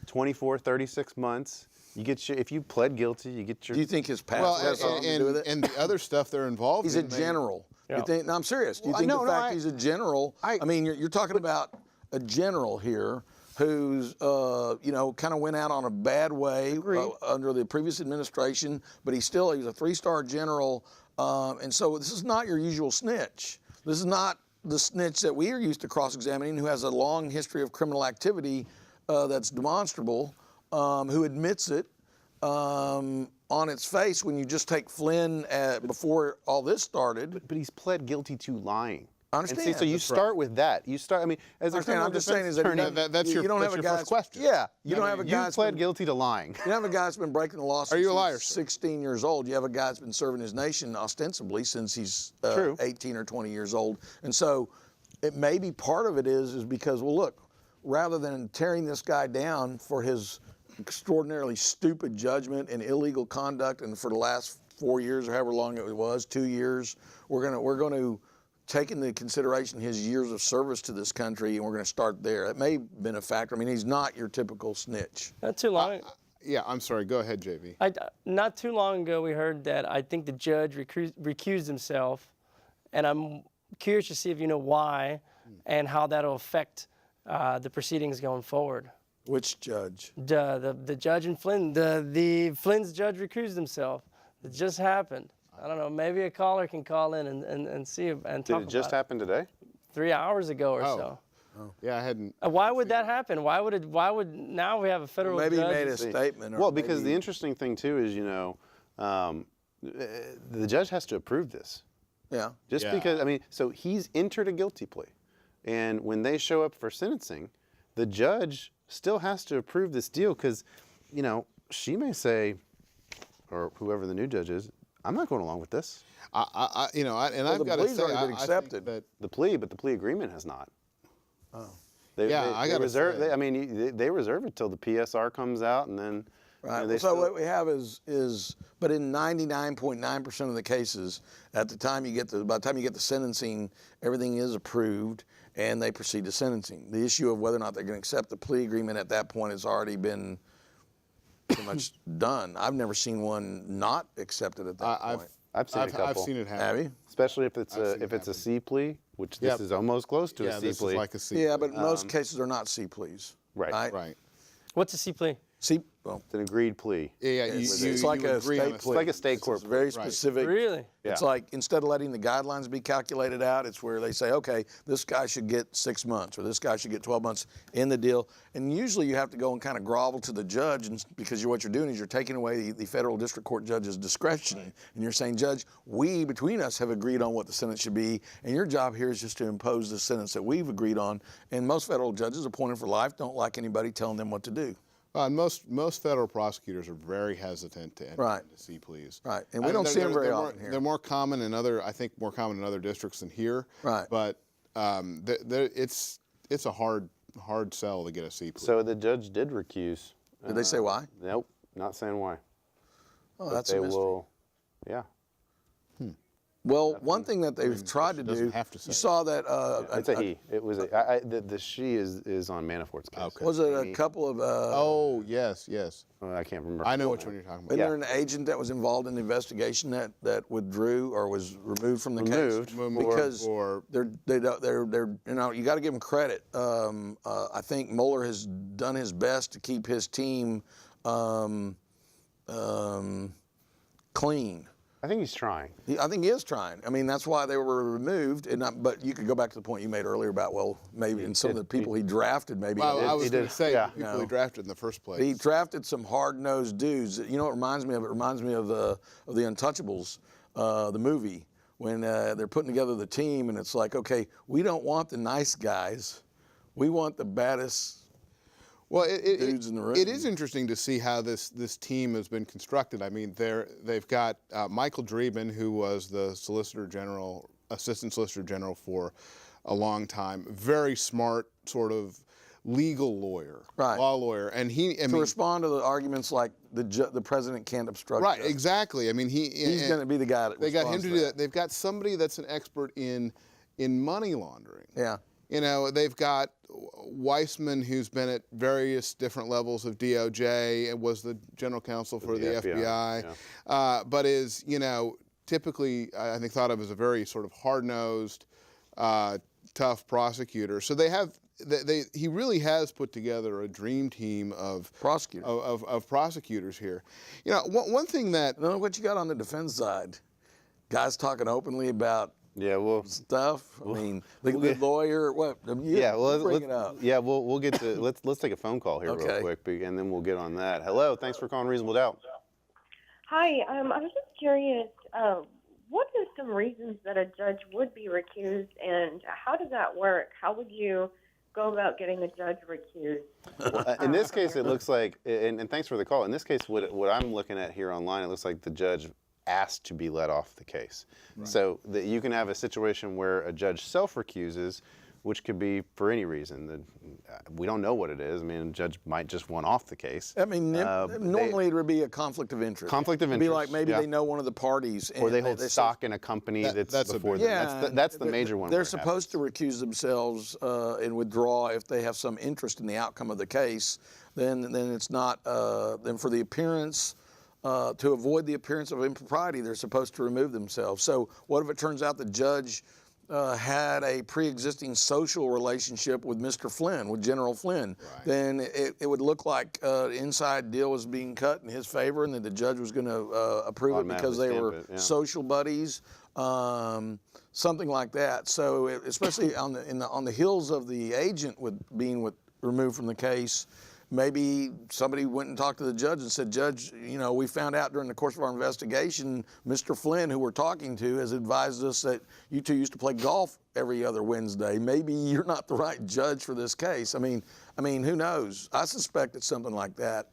24, 36 months. You get your, if you pled guilty, you get your. Do you think his past well, has something to do with it? and the other stuff they're involved He's a in. general. Yeah. You think? No, I'm serious. Do you Well, think no, the no, fact he's a general? I mean, you're talking about a general here who's, kind of went out on a bad way under the previous administration, but he's a 3-star general, and so this is not your usual snitch. This is not the snitch that we are used to cross-examining, who has a long history of criminal activity that's demonstrable, who admits it. On its face, when you just take Flynn before all this started. But he's pled guilty to lying. I understand. And see, so you start with that. You start. I mean, as a criminal I'm just saying defense is that attorney, that's your guy's first question. Yeah, you don't have a you guy that's pled been, guilty to lying. you don't have a guy that's been breaking the law Are since you a liar, he's sir? 16 years old. You have a guy that's been serving his nation ostensibly since he's True. 18 or 20 years old. And so it may be part of it is because, well, look, rather than tearing this guy down for his extraordinarily stupid judgment and illegal conduct, and for the last 4 years or however long it was, 2 years, we're going to take into consideration his years of service to this country, and we're going to start there. It may have been a factor. I mean, he's not your typical snitch. Not too long. Yeah, I'm sorry. Go ahead, JV. Not too long ago, we heard that I think the judge recused himself, and I'm curious to see if you know why and how that'll affect the proceedings going forward. Which judge? The judge in Flynn, the Flynn's judge recused himself. It just happened. I don't know. Maybe a caller can call in and see and talk Did about it just happen today? 3 hours ago or so. Yeah, I hadn't. Why would that happen? Why would now we have a federal Maybe he judge? made a statement. Or Well, because the maybe- interesting thing too is, the judge has to approve this. Yeah. Just Yeah. because, I mean, so he's entered a guilty plea. And when they show up for sentencing, the judge still has to approve this deal because, she may say, or whoever the new judge is, I'm not going along with this. I've the got to plea's say, already been I think accepted. that The plea, but the plea agreement has not. Oh. I gotta reserve. say. They reserve it till the PSR comes out, and then. Right. they So still- what we have is, but in 99.9% of the cases, by the time you get the sentencing, everything is approved, and they proceed to sentencing. The issue of whether or not they're going to accept the plea agreement at that point has already been pretty much done. I've never seen one not accepted at that point. I've seen a couple. I've seen it happen. Have you? Especially if it's I've seen it if it's a happen. C plea, which Yep. this is almost close to Yeah, a C this plea. is like a C. Yeah, but most cases are not C pleas. Right. Right. What's a C plea? See, well, It's an agreed plea. Yeah, it's like a agree on state It's like a state court It's very plea. specific. Really? It's Yeah. like instead of letting the guidelines be calculated out, it's where they say, okay, this guy should get 6 months or this guy should get 12 months in the deal. And usually you have to go and kind of grovel to the judge, and because what you're doing is you're taking away the federal district court judge's discretion. And you're saying, Judge, we between us have agreed on what the sentence should be, and your job here is just to impose the sentence that we've agreed on. And most federal judges appointed for life don't like anybody telling them what to do. Most federal prosecutors are very hesitant to enter Right. into C pleas. Right, and we don't see them very often here. They're more common in other, I think, more common in other districts than here. Right. But it's a hard sell to get a C plea. So the judge did recuse. Did they say why? Nope, not saying why. Oh, But that's they a mystery. will. Yeah. Well, one thing that they've tried to doesn't do, have to say you it. saw that It's a he. It was the she is on Manafort's case. Okay. was it a couple of Oh, yes. I can't remember. I know which one you're talking about. isn't there an agent that was involved in the investigation that withdrew or was removed from the case because or- they're you got to give them credit. I think Mueller has done his best to keep his team clean. I think he's trying. I think he is trying. I mean, that's why they were removed. But you could go back to the point you made earlier about, well, maybe and some of the people he drafted, maybe. Well, I was he going did, to say yeah. the people he drafted in the first place. He drafted some hard-nosed dudes. You know what it reminds me of? It reminds me of the Untouchables, the movie, when they're putting together the team, and it's like, okay, we don't want the nice guys, we want the baddest. Well, dudes in the room. it is interesting to see how this team has been constructed. I mean, they've got Michael Dreeben, who was the Assistant Solicitor General for a long time, very smart sort of legal lawyer, Right. law lawyer, and To respond to the arguments like the president can't obstruct. right, justice. exactly. I mean, He's going to be the guy that they got him responds to do that. They've got somebody that's an expert in money laundering. Yeah. You know, they've got Weissman, who's been at various different levels of DOJ and was the general counsel for the FBI, but is, typically, I think, thought of as a very sort of hard-nosed, tough prosecutor. So he really has put together a dream team of prosecutors here. You know, one thing that... Know what you got on the defense side? Guys talking openly about Yeah, well, stuff. I mean, the lawyer. What? yeah, well, bring it up. Yeah, we'll get to let's take a phone call here real Okay. quick, and then we'll get on that. Hello, thanks for calling Reasonable Doubt. Hi, I was just curious, what are some reasons that a judge would be recused, and how does that work? How would you go about getting a judge recused? In this case, it looks like, and thanks for the call. In this case, what I'm looking at here online, it looks like the judge asked to be let off the case. Right. So that you can have a situation where a judge self-recuses, which could be for any reason. We don't know what it is. I mean, a judge might just want off the case. I mean, normally it would be a conflict of interest. Conflict of It'd be interest. like maybe they know one of the parties. Or And they hold stock in a company that's before them. Yeah, That's the major one. They're supposed to recuse themselves and withdraw if they have some interest in the outcome of the case. Then it's not. Then for the appearance. To avoid the appearance of impropriety, they're supposed to remove themselves. So what if it turns out the judge had a pre-existing social relationship with Mr. Flynn, with General Flynn? Right. Then it would look like an inside deal was being cut in his favor, and that the judge was going to approve it because they were social buddies, something like that. So especially on the heels of the agent being removed from the case. Maybe somebody went and talked to the judge and said, Judge, we found out during the course of our investigation, Mr. Flynn, who we're talking to, has advised us that you two used to play golf every other Wednesday. Maybe you're not the right judge for this case. I mean, who knows? I suspect it's something like that.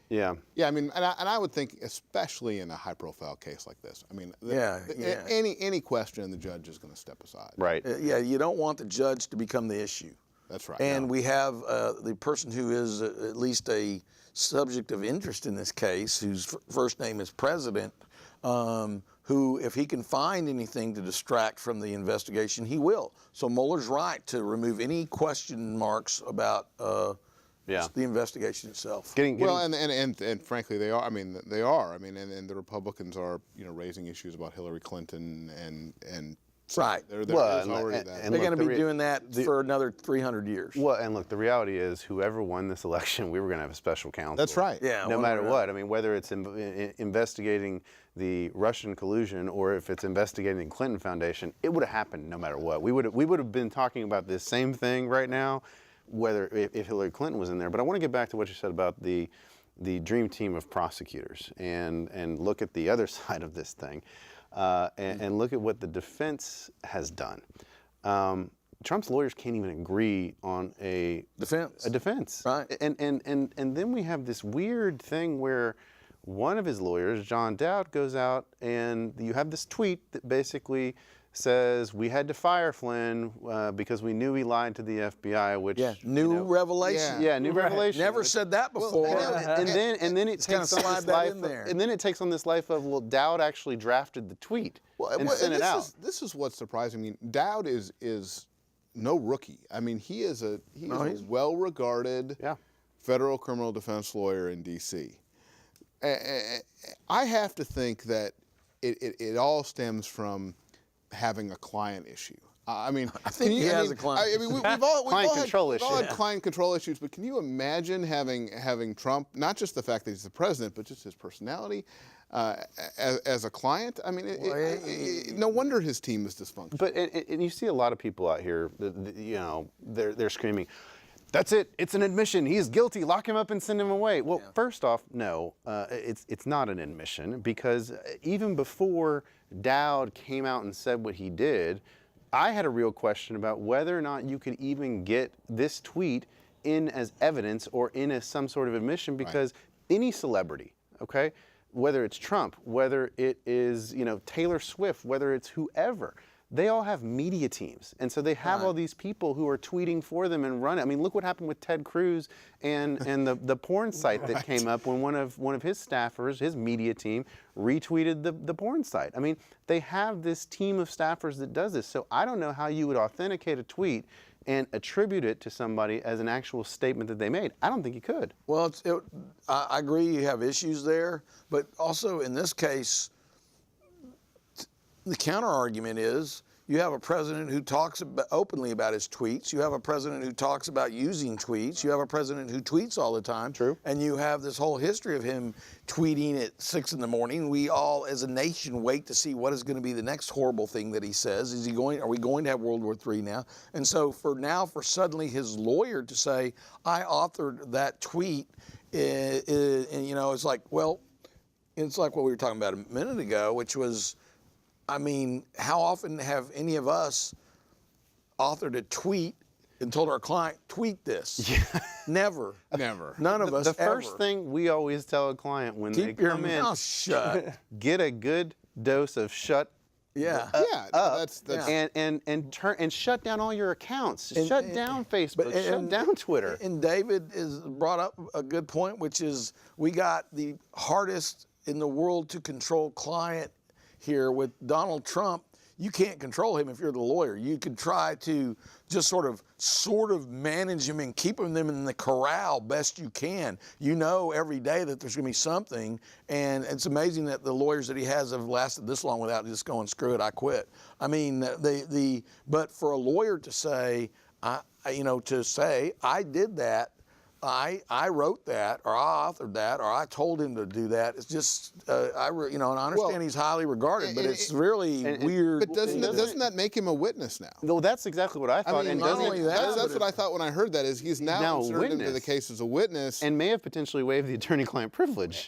Yeah. Yeah, I mean, and I would think, especially in a high-profile case like this, I mean, any question, the judge is going to step aside. Right. You don't want the judge to become the issue. That's right. And we have the person who is at least a subject of interest in this case, whose first name is President, who, if he can find anything to distract from the investigation, he will. So Mueller's right to remove any question marks about the investigation itself. Well, and frankly, they are. I mean, they are. I mean, and the Republicans are, raising issues about Hillary Clinton and So Right. There Well, is already that. and They're look, going to be the doing that for another 300 years. Well, and look, the reality is, whoever won this election, we were going to have a special counsel. That's right. Yeah. No one matter way or what. I mean, whether it's investigating the Russian collusion or if it's investigating the Clinton Foundation, it would have happened no matter what. We would have been talking about this same thing right now, whether if Hillary Clinton was in there. But I want to get back to what you said about the dream team of prosecutors and look at the other side of this thing and look at what the defense has done. Trump's lawyers can't even agree on a defense. Right. And then we have this weird thing where one of his lawyers, John Dowd, goes out and you have this tweet that basically says we had to fire Flynn because we knew he lied to the FBI, which new revelation. Yeah, new revelation. Never said that before. And then it kinda takes on slide this that life in there. and then it takes on this life of, well, Dowd actually drafted the tweet and sent it out. This is what's surprising. I mean, Dowd is no rookie. I mean, he is a well-regarded federal criminal defense lawyer in D.C. I have to think that it all stems from having a client issue. I mean, I think he has a client. I mean, we've all Client control we've all had issue. client control issues, but can you imagine having Trump, not just the fact that he's the president, but just his personality as a client? I mean, no wonder his team is dysfunctional. But and you see a lot of people out here, you know, they're screaming, "That's it! It's an admission. He's guilty. Lock him up and send him away." Well, first off, no, it's not an admission, because even before Dowd came out and said what he did, I had a real question about whether or not you could even get this tweet in as evidence or in as some sort of admission, because any celebrity, okay, whether it's Trump, whether it is, you know, Taylor Swift, whether it's whoever, they all have media teams. And so they have all these people who are tweeting for them and running. I mean, look what happened with Ted Cruz and the porn site that came up when one of his staffers, his media team, retweeted the porn site. I mean, they have this team of staffers that does this. So I don't know how you would authenticate a tweet and attribute it to somebody as an actual statement that they made. I don't think you could. Well, I agree you have issues there, but also in this case, the counter argument is you have a president who talks openly about his tweets. You have a president who talks about using tweets. You have a president who tweets all the time. True. And you have this whole history of him tweeting at 6 in the morning. We all, as a nation, wait to see what is going to be the next horrible thing that he says. Are we going to have World War III now? And so for suddenly his lawyer to say, I authored that tweet, and you know, it's like, well, it's like what we were talking about a minute ago, which was, I mean, how often have any of us authored a tweet and told our client, tweet this? Yeah. Never. Never. None of us The ever. first thing we always tell a client when they Keep your come in, mouth shut. get a good dose of shut Yeah. That's and shut down all your accounts. Shut down Facebook. Shut down Twitter. And David has brought up a good point, which is we got the hardest in the world to control client here with Donald Trump. You can't control him if you're the lawyer. You could try to just sort of manage him and keep them in the corral best you can. You know every day that there's going to be something, and it's amazing that the lawyers that he has have lasted this long without just going, screw it, I quit. I mean, but for a lawyer to say, I did that, I wrote that, or I authored that, or I told him to do that. It's just, and I understand he's highly regarded, but it's really weird. But doesn't that make him a witness now? Well, that's exactly what I thought. I mean, and not doesn't only it- that, that's what I thought when I heard that. Is he's now a inserted into the witness. case as a witness, and may have potentially waived the attorney-client privilege.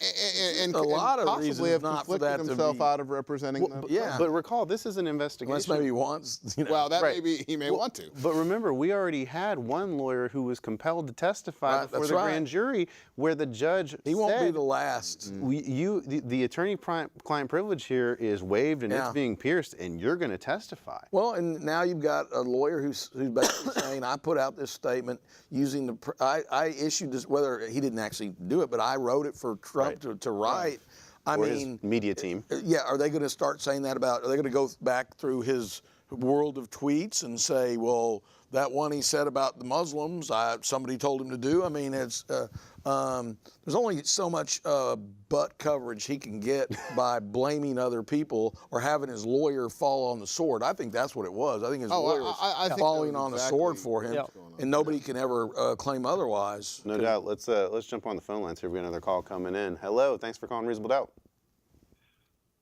and a lot of possibly reasons have not for conflicted that to himself be- out of representing them. yeah. But recall, this is an investigation. Unless maybe he wants, you know. Well, that Right. he may want to. But remember, we already had one lawyer who was compelled to testify Right, before that's the right. grand jury, where the judge He won't be said, the last. the attorney-client privilege here is waived and Yeah. it's being pierced, and you're going to testify. Well, and now you've got a lawyer who's basically saying, I put out this statement using I issued this, whether he didn't actually do it, but I wrote it for Trump to write. I or mean, his media team. yeah, are they going to start saying that are they going to go back through his world of tweets and say, well, that one he said about the Muslims, somebody told him to do. I mean, it's there's only so much butt coverage he can get by blaming other people or having his lawyer fall on the sword. I think that's what it was. I think his lawyer was I think falling that was on the exactly sword for him, what's and nobody can ever claim otherwise. No doubt. Let's jump on the phone lines here. We got another call coming in. Hello. Thanks for calling Reasonable Doubt.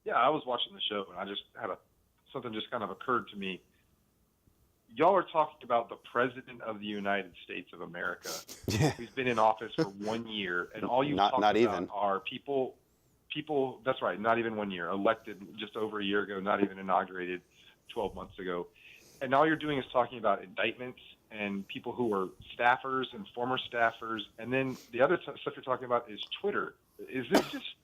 Yeah, I was watching the show and I just had something just kind of occurred to me. Y'all are talking about the President of the United States of America, Yeah. who's been in office for 1 year, and all you Not talk about even. are people. That's right, not even 1 year, elected just over a year ago, not even inaugurated 12 months ago, and all you're doing is talking about indictments and people who are staffers and former staffers, and then the other stuff you're talking about is Twitter. Is this just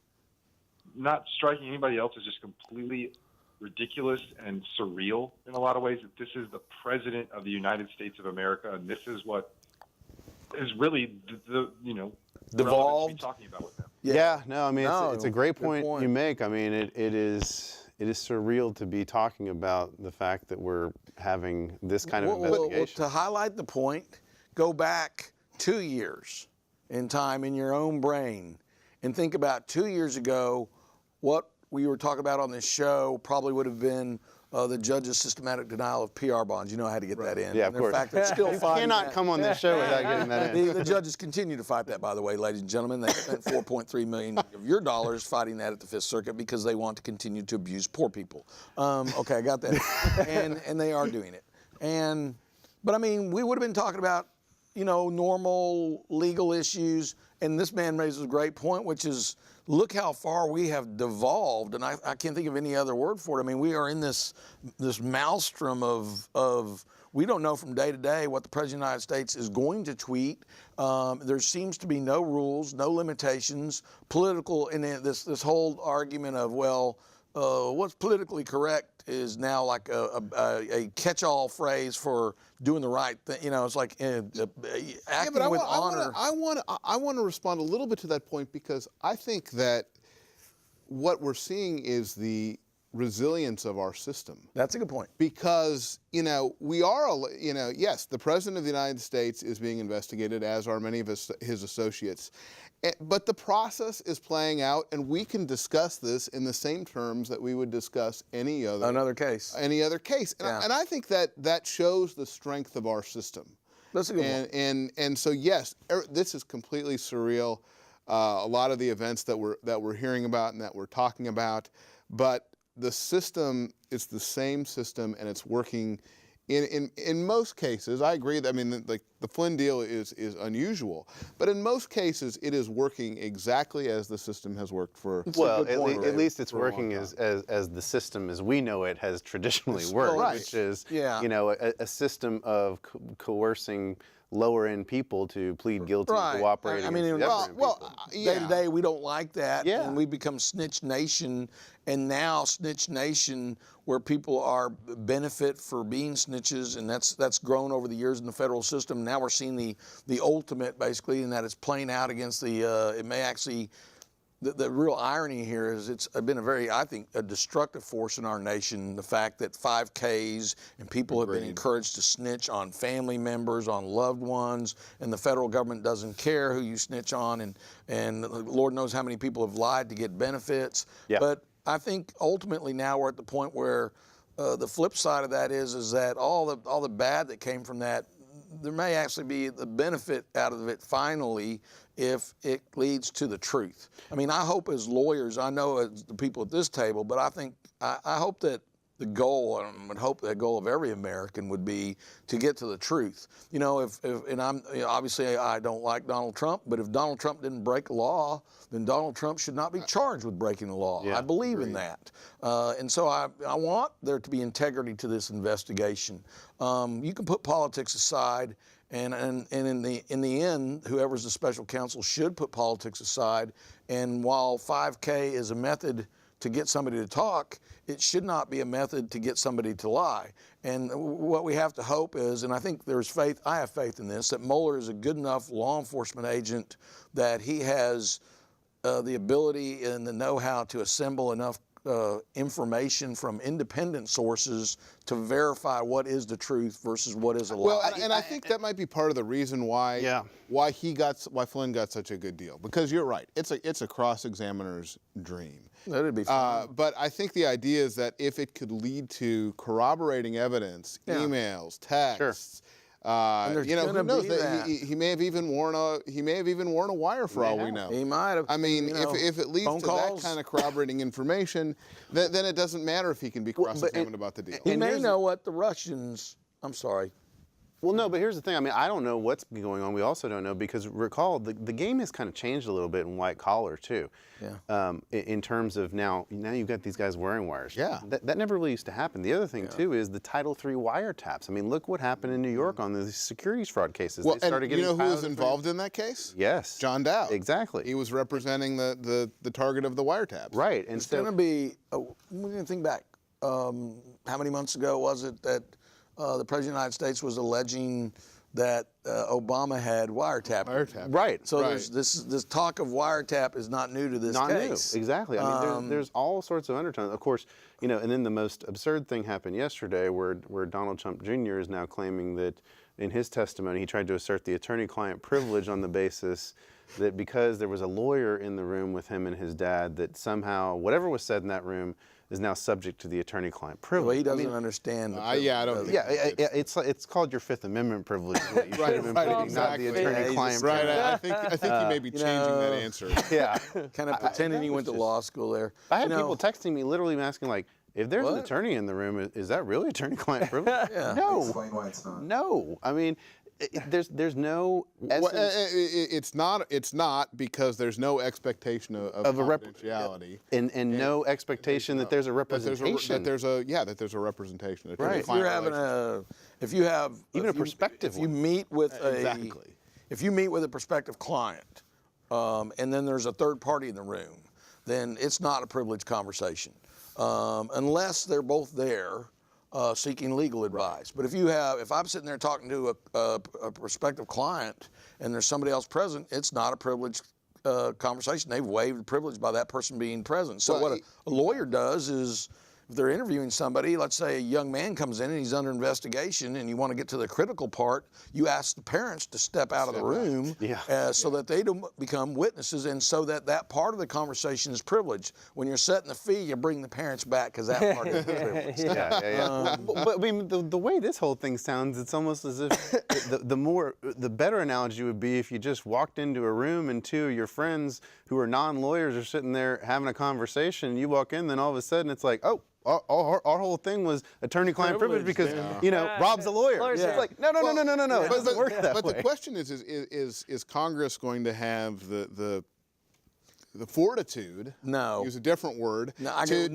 not striking anybody else as just completely ridiculous and surreal in a lot of ways, that this is the President of the United States of America, and this is what is really the relevant to Devolved. be talking about with them. Yeah, no, I mean, it's a great good point, point. you make. I mean, it is surreal to be talking about the fact that we're having this kind of investigation. To highlight the point, go back 2 years in time in your own brain and think about 2 years ago what we were talking about on this show probably would have been the judge's systematic denial of PR bonds. You know how to get that in. Yeah, of And in course. fact, they're still You fighting cannot that. come on this show without getting that in. The judges continue to fight that, by the way, ladies and gentlemen. They spent $4.3 million of your dollars fighting that at the Fifth Circuit because they want to continue to abuse poor people. Okay, I got that. and they are doing it. But I mean, we would have been talking about, normal legal issues. And this man raises a great point, which is, look how far we have devolved, and I can't think of any other word for it. I mean, we are in this maelstrom of we don't know from day to day what the President of the United States is going to tweet. There seems to be no rules, no limitations. Political, and this whole argument of, what's politically correct is now like a catch-all phrase for doing the right thing. It's like acting with honor. I want to respond a little bit to that point, because I think that what we're seeing is the resilience of our system. That's a good point. Because, we are, yes, the President of the United States is being investigated, as are many of his associates. But the process is playing out, and we can discuss this in the same terms that we would discuss any other case. And I think that shows the strength of our system. That's a good one. And so, yes, this is completely surreal. A lot of the events that we're hearing about and that we're talking about, but the system is the same system, and it's working in most cases. I agree that, the Flynn deal is unusual, but in most cases it is working exactly as the system has worked for. Well, at least it's working as the system as we know it has traditionally worked, right. which is Yeah. a system of coercing lower end people to plead guilty Right. and cooperate. I mean, against the upper end people. Day to day, we don't like that. Yeah. And we become Snitch Nation. And now Snitch Nation, where people are benefit for being snitches, and that's grown over the years in the federal system. Now we're seeing the ultimate, basically, in that it's playing out against it may actually. The real irony here is it's been a destructive force in our nation, the fact that 5Ks and people have been encouraged to snitch on family members, on loved ones, and the federal government doesn't care who you snitch on, and Lord knows how many people have lied to get benefits. Yeah. But I think ultimately now we're at the point where the flip side of that is that all the bad that came from that, there may actually be the benefit out of it finally if it leads to the truth. I mean, I hope as lawyers, I know as the people at this table, but I hope that the goal, and I would hope the goal of every American would be to get to the truth. Obviously I don't like Donald Trump, but if Donald Trump didn't break a law, then Donald Trump should not be charged with breaking the law. Yeah, I believe in that. And so I want there to be integrity to this investigation. You can put politics aside, and in the end, whoever's the special counsel should put politics aside. And while 5K is a method to get somebody to talk, it should not be a method to get somebody to lie. And what we have to hope is, and I think there's faith, I have faith in this, that Mueller is a good enough law enforcement agent that he has the ability and the know-how to assemble enough information from independent sources to verify what is the truth versus what is a lie. Well, and I think that might be part of the reason why why Flynn got such a good deal, because you're right. It's a cross-examiner's dream. That'd be fun. But I think the idea is that if it could lead to corroborating evidence, emails, texts, there's you know, gonna who knows? be That he may have even worn a wire for all we know. He might have. I mean, you know, if it leads phone to calls. that kind of corroborating information, then it doesn't matter if he can be cross-examined about the deal. He And may here's- know what the Russians. I'm sorry. Well, no, but here's the thing. I mean, I don't know what's going on. We also don't know because recall the game has kind of changed a little bit in white collar too. Yeah. In terms of now you've got these guys wearing wires. Yeah. That never really used to happen. The other thing too is the Title III wiretaps. I mean, look what happened in New York on the securities fraud cases. Well, They started and you getting know who was Title III involved in that case? Yes. John Dowd. Exactly. He was representing the target of the wiretaps. Right. And It's so going to be. We're going to think back. How many months ago was it that the President of the United States was alleging that Obama had wiretap? right. So Right. there's this talk of wiretap is not new to this Not case. new, exactly. I mean, there's all sorts of undertones. Of course, you know, and then the most absurd thing happened yesterday where Donald Trump Jr. is now claiming that in his testimony he tried to assert the attorney-client privilege on the basis that because there was a lawyer in the room with him and his dad, that somehow whatever was said in that room is now subject to the attorney-client privilege. Well, he doesn't understand. The Yeah, I don't. privilege. Yeah, it's called your Fifth Amendment privilege. is what you should have been putting, not exactly. the attorney-client Right. privilege. I think you may be changing that answer. Yeah. Kind of pretending he went to law school there. I had You know, people texting me literally asking like, if there's an What? attorney in the room, is that really attorney-client privilege? Yeah. No. Explain why it's not. No. I mean, there's no Well, essence it's not because there's no expectation of of a confidentiality. and no expectation that there's a representation. That there's a representation. Right. if you're having Even a prospective if you one. meet with Exactly. if you meet with a prospective client, and then there's a third party in the room, then it's not a privileged conversation, unless they're both there seeking legal advice. But if I'm sitting there talking to a prospective client and there's somebody else present, it's not a privileged conversation. They've waived privilege by that person being present. So Well, what a lawyer does is, if they're interviewing somebody, let's say a young man comes in and he's under investigation and you want to get to the critical part, you ask the parents to step out of the room so that they don't become witnesses, and so that part of the conversation is privileged. When you're setting the fee, you bring the parents back because that part is privileged. Yeah. But I mean, the way this whole thing sounds, it's almost as if the better analogy would be if you just walked into a room and two of your friends who are non-lawyers are sitting there having a conversation, and you walk in, then all of a sudden it's like, oh, our whole thing was attorney-client privilege because you know Rob's a lawyer. Lawyers It's say- like no. It doesn't work that But way. the question is Congress going to have the fortitude? No. Use a different word. No,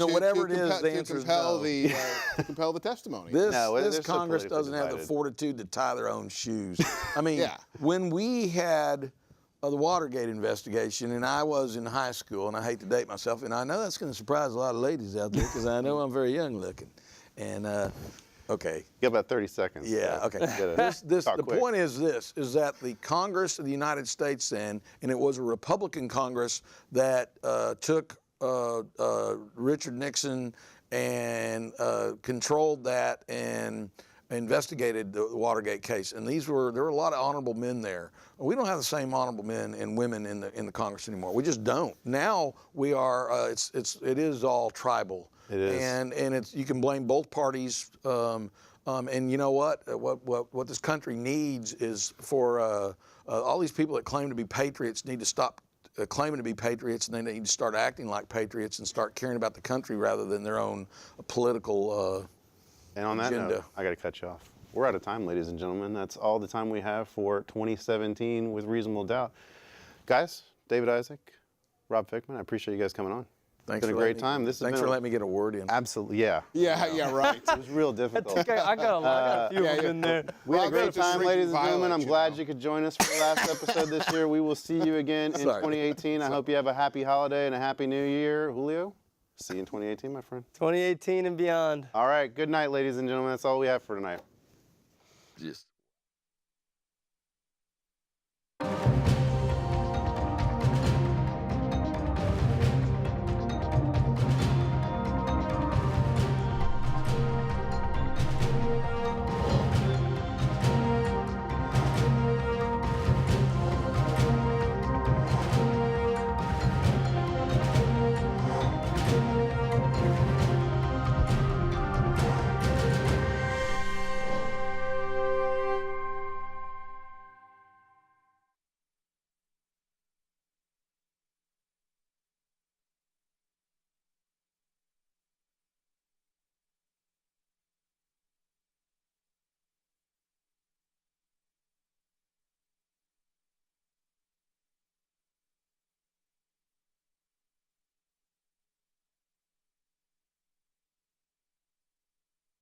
whatever it is, the answer is no. To compel the testimony. This they're so Congress politically doesn't have the divided. fortitude to tie their own shoes. I mean, Yeah. when we had the Watergate investigation, and I was in high school, and I hate to date myself, and I know that's going to surprise a lot of ladies out there because I know I'm very young looking. And okay. You got about 30 seconds. Yeah, so okay. you gotta talk The quick. point is that the Congress of the United States then, and it was a Republican Congress that took Richard Nixon and controlled that and investigated the Watergate case. And there were a lot of honorable men there. We don't have the same honorable men and women in the Congress anymore. We just don't. Now we are. It is all tribal. It is. And it's, you can blame both parties. And you know what? What this country needs is for all these people that claim to be patriots need to stop claiming to be patriots, and they need to start acting like patriots and start caring about the country rather than their own political And on that agenda. note, I got to cut you off. We're out of time, ladies and gentlemen. That's all the time we have for 2017 with Reasonable Doubt. Guys, David Isaac, Rob Fickman, I appreciate you guys coming on. Thanks It's been a for great letting me- time. Thanks for letting me get a word in. Absolutely, yeah. Yeah, right. It was real difficult. I got a few of them in there. We had a Rob, great that's just time, freaking ladies and gentlemen. violent, I'm you glad know. you could join us for the last episode this year. We will see you again in Sorry. 2018. I hope you have a happy holiday and a happy new year. Julio, see you in 2018, my friend. 2018 and beyond. All right, good night, ladies and gentlemen. That's all we have for tonight. Just